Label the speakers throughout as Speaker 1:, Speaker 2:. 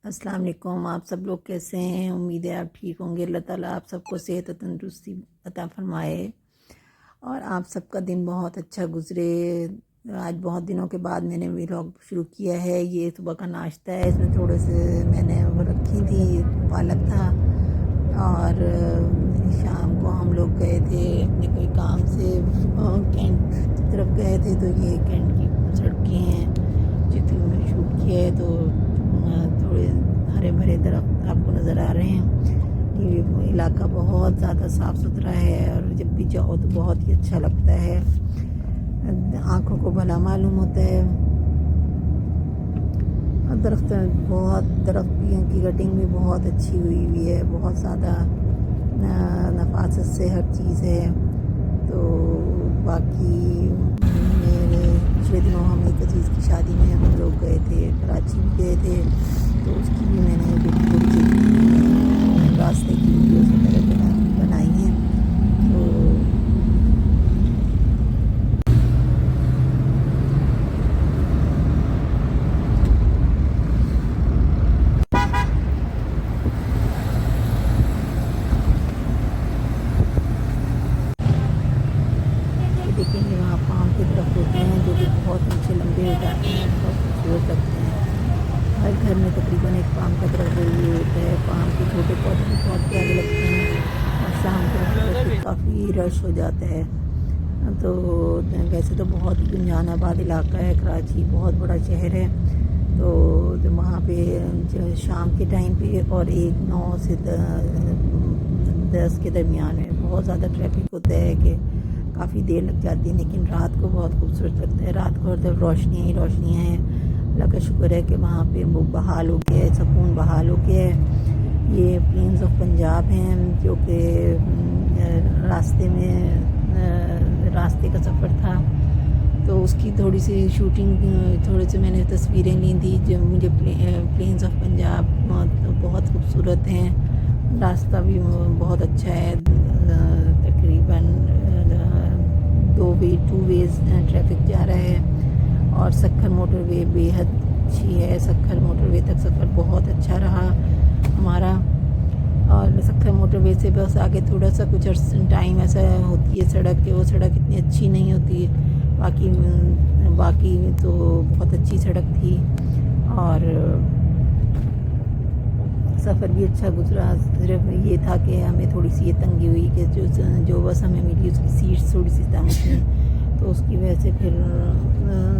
Speaker 1: السلام علیکم. آپ سب لوگ کیسے ہیں؟ امید ہے آپ ٹھیک ہوں گے. اللہ تعالیٰ آپ سب کو صحت و تندرستی عطا فرمائے اور آپ سب کا دن بہت اچھا گزرے. آج بہت دنوں کے بعد میں نے ولاگ شروع کیا ہے. یہ صبح کا ناشتہ ہے. اس میں تھوڑے سے میں نے وہ رکھی تھی، پالک تھا، اور شام کو ہم لوگ گئے تھے اپنے کوئی کام سے کینٹ کی طرف گئے تھے. تو یہ کینٹ کی سڑکیں ہیں جتنی میں نے شوٹ کیا ہے، تو تھوڑے ہرے بھرے درخت آپ کو نظر آ رہے ہیں. یہ علاقہ بہت زیادہ صاف ستھرا ہے اور جب بھی جاؤ تو بہت ہی اچھا لگتا ہے، آنکھوں کو بھلا معلوم ہوتا ہے. اور درخت بھی ان کی کٹنگ بھی بہت اچھی ہوئی ہے، بہت زیادہ نفاست سے ہر چیز ہے. تو باقی میرے پچھلے دنوں ہم ایک عزیز کی شادی میں ہم لوگ گئے تھے، کراچی بھی گئے تھے. تو اس کی بھی میں نے تھوڑی سی راستے کی ویڈیوز وغیرہ بنائی ہیں. تو یہ دیکھیں گے وہاں پام کے درخت ہوتے ہیں جو کہ بہت اونچے لمبے ہو جاتے ہیں، بہت خوبصورت لگتے ہیں. ہر گھر میں تقریباً ایک پام کا درخت ضرور ہوتا ہے. پام کے چھوٹے پودے بھی بہت پیارے لگتے ہیں اور شام کے وقت پہ کافی رش ہو جاتا ہے. تو ویسے تو بہت ہی گنجان آباد علاقہ ہے کراچی، بہت بڑا شہر ہے. تو وہاں پہ شام کے ٹائم پہ اور 9 سے 10 کے درمیان میں بہت زیادہ ٹریفک ہوتا ہے کہ کافی دیر لگ جاتی ہے، لیکن رات کو بہت خوبصورت لگتا ہے. رات کو ہر طرف روشنیاں ہی روشنیاں ہیں. اللہ کا شکر ہے کہ وہاں پہ وہ بحال ہو گیا ہے، سکون بحال ہو گیا ہے. یہ پلینز آف پنجاب ہیں جو کہ راستے کا سفر تھا، تو اس کی تھوڑی سی شوٹنگ، تھوڑے سے میں نے تصویریں لی تھیں. جو مجھے پلینز آف پنجاب بہت خوبصورت ہیں. راستہ بھی بہت اچھا ہے، تقریباً 2 ویز ٹریفک جا رہا ہے. اور سکھر موٹر وے بے حد اچھی ہے. سکھر موٹر وے تک سفر بہت اچھا رہا ہمارا. اور سکھر موٹر وے سے بس آگے تھوڑا سا کچھ ٹائم ایسا ہوتی ہے سڑک کہ وہ سڑک اتنی اچھی نہیں ہوتی. باقی تو بہت اچھی سڑک تھی اور سفر بھی اچھا گزرا. صرف یہ تھا کہ ہمیں تھوڑی سی یہ تنگی ہوئی کہ جو بس ہمیں ملی اس کی سیٹس تھوڑی سی تنگ تھیں، تو اس کی وجہ سے پھر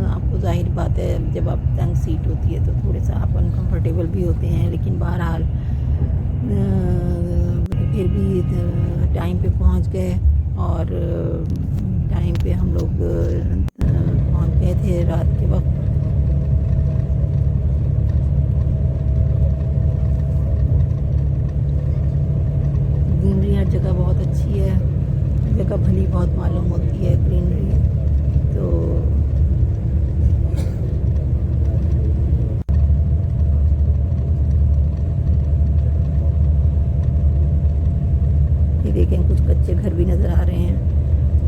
Speaker 1: آپ کو ظاہر بات ہے جب آپ تنگ سیٹ ہوتی ہے تو تھوڑے سا آپ انکمفرٹیبل بھی ہوتے ہیں. لیکن بہرحال پھر بھی ٹائم پہ پہنچ گئے اور ٹائم پہ ہم لوگ پہنچ گئے تھے رات کے وقت. گرینری ہر جگہ بہت اچھی ہے، ہر جگہ بھلی بہت معلوم ہوتی ہے گرینری. تو یہ دیکھیں کچھ کچے گھر بھی نظر آ رہے ہیں.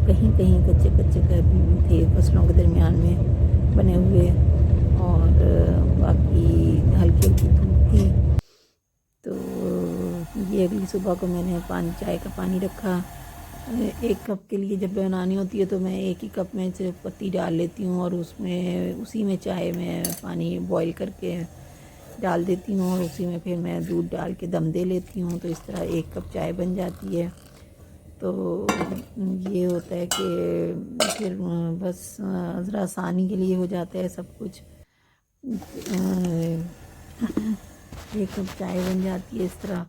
Speaker 1: کہیں کہیں کچے گھر بھی تھے فصلوں کے درمیان میں بنے ہوئے، اور باقی ہلکی ہلکی دھوپ تھی. تو یہ اگلی صبح کو میں نے چائے کا پانی رکھا. 1 کپ کے لیے جب بنانی ہوتی ہے تو میں 1 ہی کپ میں صرف پتی ڈال لیتی ہوں اور اسی میں چائے میں پانی بوائل کر کے ڈال دیتی ہوں اور اسی میں پھر میں دودھ ڈال کے دم دے لیتی ہوں. تو اس طرح 1 کپ چائے بن جاتی ہے. تو یہ ہوتا ہے کہ پھر بس ذرا آسانی کے لیے ہو جاتا ہے سب کچھ. 1 کپ چائے بن جاتی ہے اس طرح.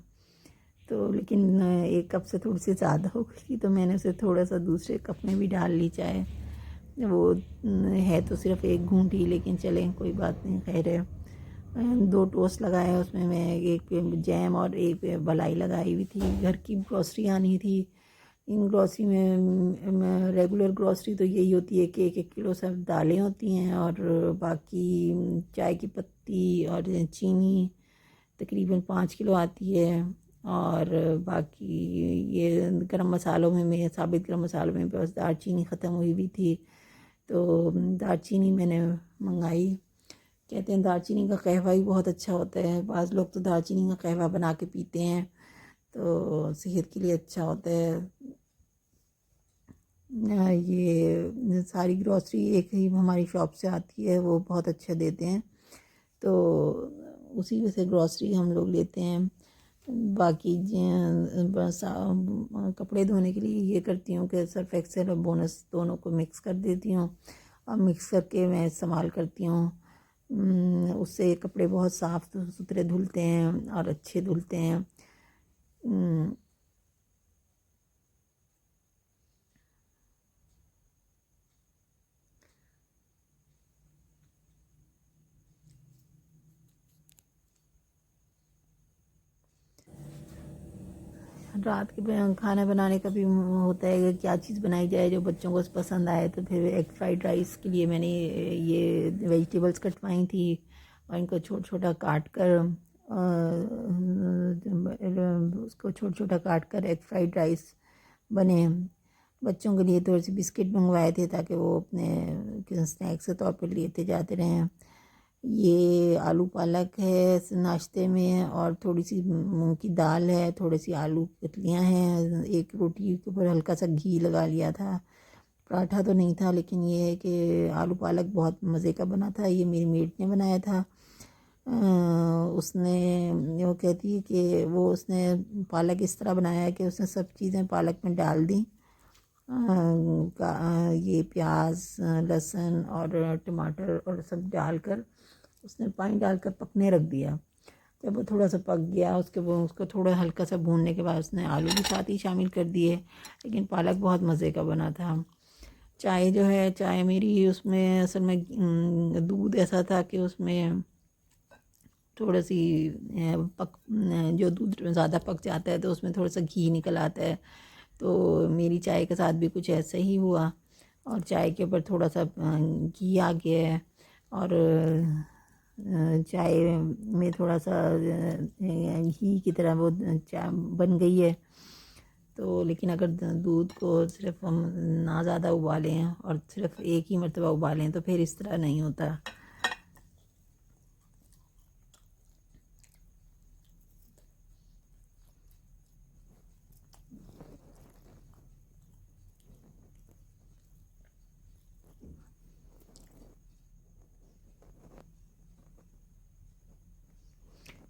Speaker 1: تو لیکن 1 کپ سے تھوڑی سی زیادہ ہو گئی تھی تو میں نے اسے تھوڑا سا دوسرے کپ میں بھی ڈال لی چائے. وہ ہے تو صرف 1 گھونٹ ہی، لیکن چلیں کوئی بات نہیں، خیر ہے. 2 ٹوسٹ لگائے، اس میں 1 پہ جیم اور 1 پہ بلائی لگائی ہوئی تھی. گھر کی گروسری آنی تھی. ان گروسری میں ریگولر گروسری تو یہی ہوتی ہے کہ 1 کلو سب دالیں ہوتی ہیں اور باقی چائے کی پتی اور چینی تقریباً 5 کلو آتی ہے. اور باقی یہ گرم مسالوں میں ثابت گرم مسالوں میں بس دار چینی ختم ہوئی بھی تھی، تو دار چینی میں نے منگائی. کہتے ہیں دارچینی کا قہوہ ہی بہت اچھا ہوتا ہے، بعض لوگ تو دارچینی کا قہوہ بنا کے پیتے ہیں تو صحت کے لیے اچھا ہوتا ہے۔ یہ ساری گروسری ایک ہی ہماری شاپ سے آتی ہے، وہ بہت اچھا دیتے ہیں، تو اسی میں سے گروسری ہم لوگ لیتے ہیں۔ باقی کپڑے دھونے کے لیے یہ کرتی ہوں کہ سرف ایکسل اور بونس دونوں کو مکس کر دیتی ہوں، اور مکس کر کے میں استعمال کرتی ہوں۔ اس سے کپڑے بہت صاف ستھرے دھلتے ہیں اور اچھے دھلتے ہیں۔ رات کے کھانا بنانے کا بھی ہوتا ہے کہ کیا چیز بنائی جائے جو بچوں کو پسند آئے، تو پھر ایگ فرائیڈ رائس کے لیے میں نے یہ ویجیٹیبلس کٹوائی تھی اور ان کو چھوٹا چھوٹا کاٹ کر اس کو چھوٹا چھوٹا کاٹ کر ایگ فرائیڈ رائس بنے۔ بچوں کے لیے تھوڑے سے بسکٹ منگوائے تھے تاکہ وہ اپنے اسنیکس کے طور پر لیتے جاتے رہیں۔ یہ آلو پالک ہے ناشتے میں، اور تھوڑی سی مونگ کی دال ہے، تھوڑی سی آلو کتلیاں ہیں، ایک روٹی کے اوپر ہلکا سا گھی لگا لیا تھا۔ پراٹھا تو نہیں تھا، لیکن یہ ہے کہ آلو پالک بہت مزے کا بنا تھا، یہ میری میٹ نے بنایا تھا۔ اس نے وہ کہتی ہے کہ اس نے پالک اس طرح بنایا ہے کہ اس نے سب چیزیں پالک میں ڈال دیں، یہ پیاز، لہسن اور ٹماٹر اور سب ڈال کر اس نے پانی ڈال کر پکنے رکھ دیا۔ جب وہ تھوڑا سا پک گیا اس کو تھوڑا ہلکا سا بھوننے کے بعد اس نے آلو بھی ساتھ ہی شامل کر دیے، لیکن پالک بہت مزے کا بنا تھا۔ چائے جو ہے، چائے میری اس میں اصل میں دودھ ایسا تھا کہ اس میں تھوڑا سی جو دودھ زیادہ پک جاتا ہے تو اس میں تھوڑا سا گھی نکل آتا ہے، تو میری چائے کے ساتھ بھی کچھ ایسا ہی ہوا، اور چائے کے اوپر تھوڑا سا گھی آ گیا ہے، اور چائے میں تھوڑا سا گھی کی طرح وہ چائے بن گئی ہے۔ تو لیکن اگر دودھ کو صرف ہم نہ زیادہ ابالیں اور صرف ایک ہی مرتبہ ابالیں تو پھر اس طرح نہیں ہوتا۔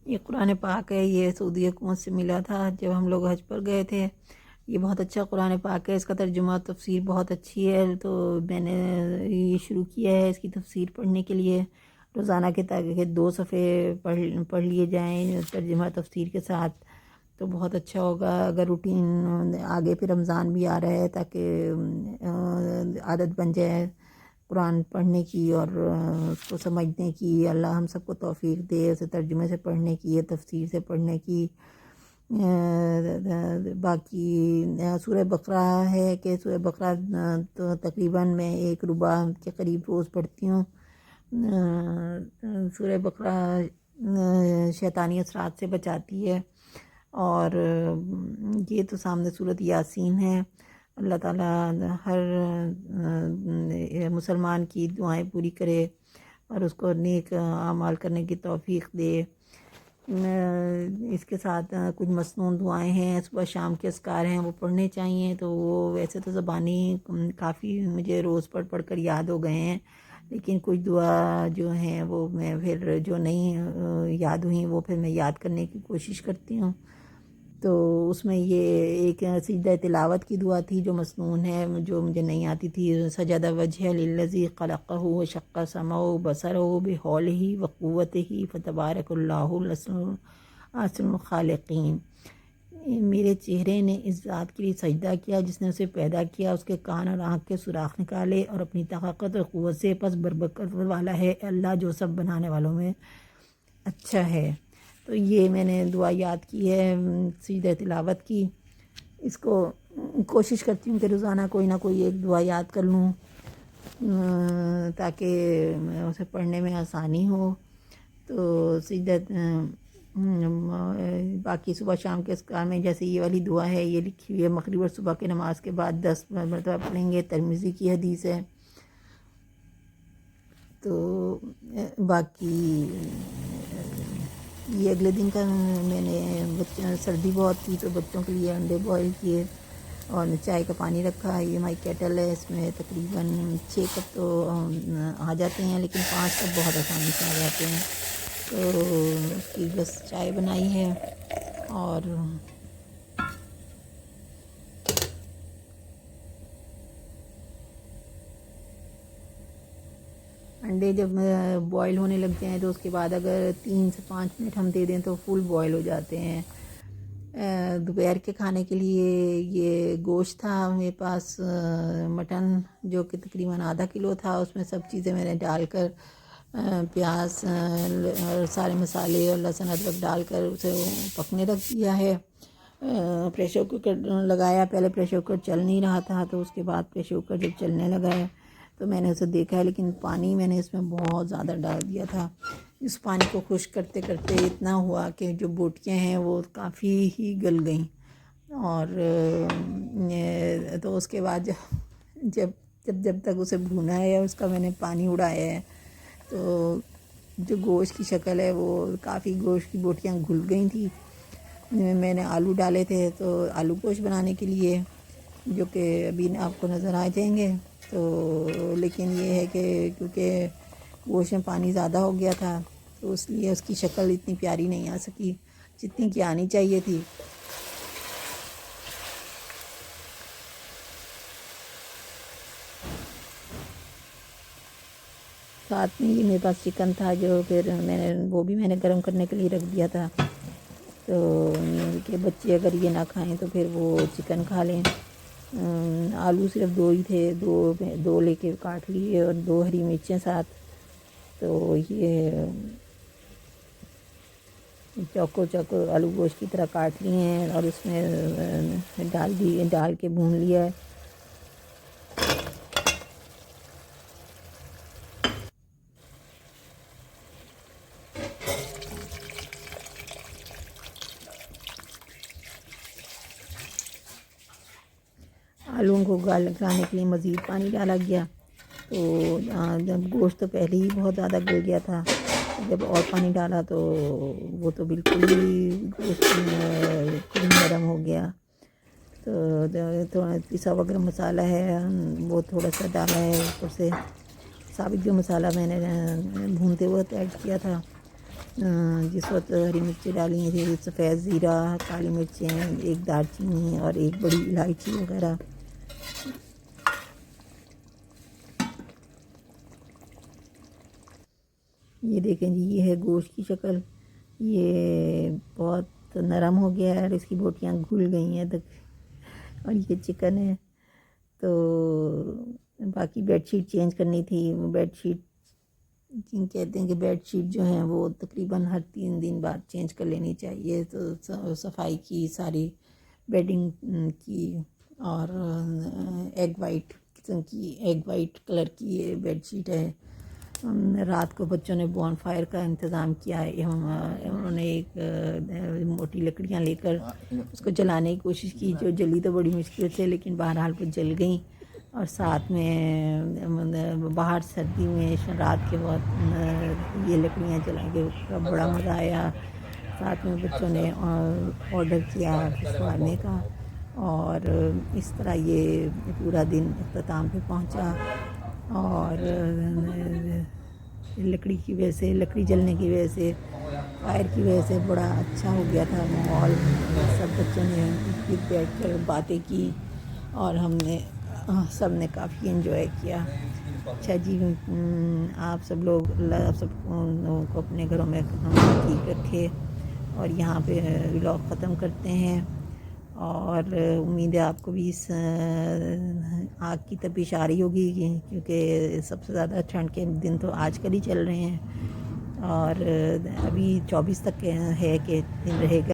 Speaker 1: یہ قرآن پاک ہے، یہ سعودی حکومت سے ملا تھا جب ہم لوگ حج پر گئے تھے۔ یہ بہت اچھا قرآن پاک ہے، اس کا ترجمہ تفسیر بہت اچھی ہے، تو میں نے یہ شروع کیا ہے اس کی تفسیر پڑھنے کے لیے روزانہ کے، تاکہ 2 صفحے پڑھ لیے جائیں ترجمہ تفسیر کے ساتھ، تو بہت اچھا ہوگا۔ اگر روٹین آگے پھر رمضان بھی آ رہا ہے تاکہ عادت بن جائے قرآن پڑھنے کی اور اس کو سمجھنے کی، اللہ ہم سب کو توفیق دے اسے ترجمے سے پڑھنے کی، تفسیر سے پڑھنے کی۔ باقی سورہ بقرہ ہے کہ سورہ بقرہ تو تقریباً میں 1 ربع کے قریب روز پڑھتی ہوں۔ سورہ بقرہ شیطانی اثرات سے بچاتی ہے، اور یہ تو سامنے سورۃ یاسین ہے۔ اللہ تعالیٰ ہر مسلمان کی دعائیں پوری کرے اور اس کو نیک اعمال کرنے کی توفیق دے۔ اس کے ساتھ کچھ مسنون دعائیں ہیں، صبح شام کے اذکار ہیں، وہ پڑھنے چاہیے، تو وہ ویسے تو زبانی کافی مجھے روز پڑھ پڑھ کر یاد ہو گئے ہیں، لیکن کچھ دعا جو ہیں وہ میں پھر جو نہیں یاد ہوئیں وہ پھر میں یاد کرنے کی کوشش کرتی ہوں۔ تو اس میں یہ ایک سجدہ تلاوت کی دعا تھی جو مسنون ہے، جو مجھے نہیں آتی تھی، سجدہ وجہ للذی خلقہ وشق سمعہ بصرہ بحولہ وقوتہ فتبارک اللہ احسن الخالقین۔ میرے چہرے نے اس ذات کے لیے سجدہ کیا جس نے اسے پیدا کیا، اس کے کان اور آنکھ کے سوراخ نکالے اور اپنی طاقت اور قوت سے پس برکت والا ہے اللہ جو سب بنانے والوں میں اچھا ہے۔ تو یہ میں نے دعا یاد کی ہے سجدہ تلاوت کی، اس کو کوشش کرتی ہوں کہ روزانہ کوئی نہ کوئی ایک دعا یاد کر لوں تاکہ اسے پڑھنے میں آسانی ہو۔ تو سجدہ باقی صبح شام کے اذکار میں جیسے یہ والی دعا ہے، یہ لکھی ہوئی ہے، مغرب اور صبح کے نماز کے بعد 10 مرتبہ پڑھیں گے، ترمذی کی حدیث ہے۔ تو باقی یہ اگلے دن کا میں نے سردی بہت تھی تو بچوں کے لیے انڈے بوائل کیے اور چائے کا پانی رکھا. یہ ہماری کیٹل ہے, اس میں تقریباً 6 کپ تو آ جاتے ہیں, لیکن 5 کپ بہت آسانی سے آ جاتے ہیں. تو اس کی بس چائے بنائی ہے. اور انڈے جب بوائل ہونے لگتے ہیں تو اس کے بعد اگر 3 سے 5 منٹ ہم دے دیں تو فل بوائل ہو جاتے ہیں. دوپہر کے کھانے کے لیے یہ گوشت تھا میرے پاس, مٹن, جو کہ تقریباً آدھا کلو تھا. اس میں سب چیزیں میں نے ڈال کر پیاز اور سارے مسالے اور لہسن ادرک ڈال کر اسے پکنے رکھ دیا ہے. پریشر کوکر لگایا, پہلے پریشر کوکر چل نہیں رہا تھا, تو اس کے بعد پریشر کوکر جب چلنے لگا ہے تو میں نے اسے دیکھا ہے, لیکن پانی میں نے اس میں بہت زیادہ ڈال دیا تھا. اس پانی کو خشک کرتے کرتے اتنا ہوا کہ جو بوٹیاں ہیں وہ کافی ہی گل گئیں. اور تو اس کے بعد جب تک اسے بھونا ہے, اس کا میں نے پانی اڑایا ہے, تو جو گوشت کی شکل ہے وہ کافی گوشت کی بوٹیاں گھل گئی تھیں. میں نے آلو ڈالے تھے تو آلو گوشت بنانے کے لیے, جو کہ ابھی آپ کو نظر آ جائیں گے. تو لیکن یہ ہے کہ کیونکہ گوشت میں پانی زیادہ ہو گیا تھا تو اس لیے اس کی شکل اتنی پیاری نہیں آ سکی جتنی کہ آنی چاہیے تھی. ساتھ میں یہ میرے پاس چکن تھا, جو پھر وہ بھی میں نے گرم کرنے کے لیے رکھ دیا تھا, تو کہ بچے اگر یہ نہ کھائیں تو پھر وہ چکن کھا لیں. آلو صرف 2 ہی تھے, 2 لے کے کاٹ لیے اور 2 ہری مرچیں ساتھ. تو یہ چوکو آلو گوشت کی طرح کاٹ لیے ہیں اور اس میں ڈال کے بھون لیا ہے. آلوؤں کو گلانے کے لیے مزید پانی ڈالا گیا, تو جب گوشت تو پہلے ہی بہت زیادہ گل گیا تھا, جب اور پانی ڈالا تو وہ تو بالکل ہی گوشت نرم ہو گیا. تو تھوڑا پسا ہوا گرم مسالہ ہے وہ تھوڑا سا ڈالا ہے اوپر سے. ثابت گرم مسالہ میں نے بھونتے وقت ایڈ کیا تھا, جس وقت ہری مرچیں ڈالی تھی, سفید زیرہ, کالی مرچیں, 1 دار چینی اور 1 بڑی الائچی وغیرہ. یہ دیکھیں جی, یہ ہے گوشت کی شکل. یہ بہت نرم ہو گیا ہے اور اس کی بوٹیاں گھل گئی ہیں تک, اور یہ چکن ہے. تو باقی بیڈ شیٹ چینج کرنی تھی. بیڈ شیٹ کہتے ہیں کہ بیڈ شیٹ جو ہیں وہ تقریباً ہر 3 دن بعد چینج کر لینی چاہیے. تو صفائی کی, ساری بیڈنگ کی, اور ایگ وائٹ کلر کی یہ بیڈ شیٹ ہے. رات کو بچوں نے بون فائر کا انتظام کیا ہے. انہوں نے ایک موٹی لکڑیاں لے کر اس کو جلانے کی کوشش کی, جو جلی تو بڑی مشکل سے, لیکن بہرحال وہ جل گئیں. اور ساتھ میں باہر سردی میں رات کے وقت یہ لکڑیاں جلا کے بڑا مزہ آیا. ساتھ میں بچوں نے آرڈر کیا پھسوانے کا, اور اس طرح یہ پورا دن اختتام پہ پہنچا. اور لکڑی جلنے کی وجہ سے, فائر کی وجہ سے بڑا اچھا ہو گیا تھا ماحول. سب بچوں نے بیٹھ کر باتیں کی اور ہم نے سب نے کافی انجوائے کیا. اچھا جی, آپ سب لوگ, اللہ آپ سب لوگوں کو اپنے گھروں میں ٹھیک رکھے. اور یہاں پہ ولاگ ختم کرتے ہیں, اور امید ہے آپ کو بھی اس آگ کی تپش آ رہی ہوگی, کیونکہ سب سے زیادہ ٹھنڈ کے دن تو آج کل ہی چل رہے ہیں, اور ابھی 24 تک ہے کہ دن رہے گا.